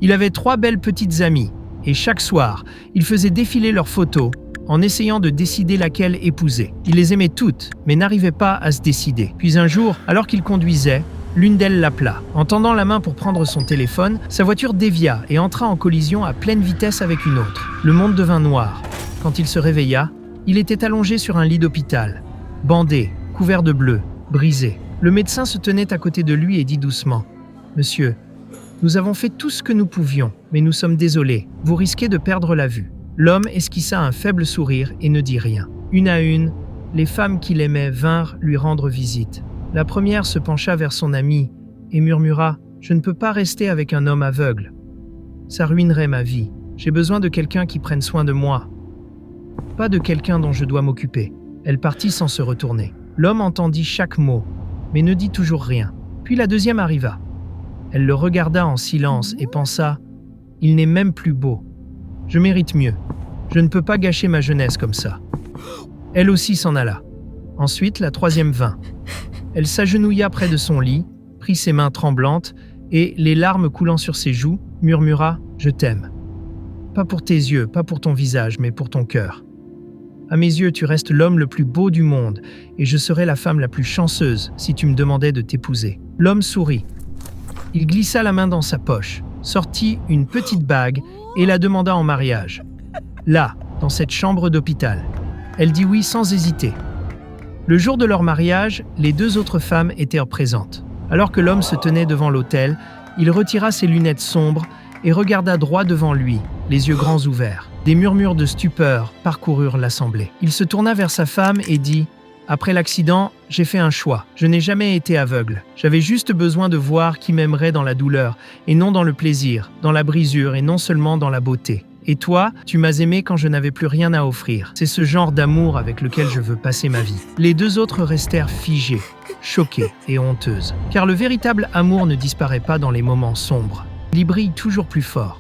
Il avait 3 belles petites amies, et chaque soir, il faisait défiler leurs photos en essayant de décider laquelle épouser. Il les aimait toutes, mais n'arrivait pas à se décider. Puis un jour, alors qu'il conduisait, l'une d'elles l'appela. En tendant la main pour prendre son téléphone, sa voiture dévia et entra en collision à pleine vitesse avec une autre. Le monde devint noir. Quand il se réveilla, il était allongé sur un lit d'hôpital, bandé, couvert de bleu, brisé. Le médecin se tenait à côté de lui et dit doucement « Monsieur, nous avons fait tout ce que nous pouvions, mais nous sommes désolés, vous risquez de perdre la vue. » L'homme esquissa un faible sourire et ne dit rien. Une à une, les femmes qu'il aimait vinrent lui rendre visite. La première se pencha vers son ami et murmura « Je ne peux pas rester avec un homme aveugle. Ça ruinerait ma vie. J'ai besoin de quelqu'un qui prenne soin de moi. Pas de quelqu'un dont je dois m'occuper. » Elle partit sans se retourner. L'homme entendit chaque mot, mais ne dit toujours rien. Puis la deuxième arriva. Elle le regarda en silence et pensa « Il n'est même plus beau. Je mérite mieux. Je ne peux pas gâcher ma jeunesse comme ça. » Elle aussi s'en alla. Ensuite, la troisième vint. Elle s'agenouilla près de son lit, prit ses mains tremblantes et, les larmes coulant sur ses joues, murmura « Je t'aime. Pas pour tes yeux, pas pour ton visage, mais pour ton cœur. À mes yeux, tu restes l'homme le plus beau du monde et je serais la femme la plus chanceuse si tu me demandais de t'épouser. » L'homme sourit. Il glissa la main dans sa poche, sortit une petite bague et la demanda en mariage. Là, dans cette chambre d'hôpital. Elle dit oui sans hésiter. Le jour de leur mariage, les 2 autres femmes étaient présentes. Alors que l'homme se tenait devant l'autel, il retira ses lunettes sombres et regarda droit devant lui, les yeux grands ouverts. Des murmures de stupeur parcoururent l'assemblée. Il se tourna vers sa femme et dit « Après l'accident, j'ai fait un choix. Je n'ai jamais été aveugle. J'avais juste besoin de voir qui m'aimerait dans la douleur, et non dans le plaisir, dans la brisure, et non seulement dans la beauté. Et toi, tu m'as aimé quand je n'avais plus rien à offrir. C'est ce genre d'amour avec lequel je veux passer ma vie. » Les 2 autres restèrent figées, choquées et honteuses. Car le véritable amour ne disparaît pas dans les moments sombres. Il y brille toujours plus fort.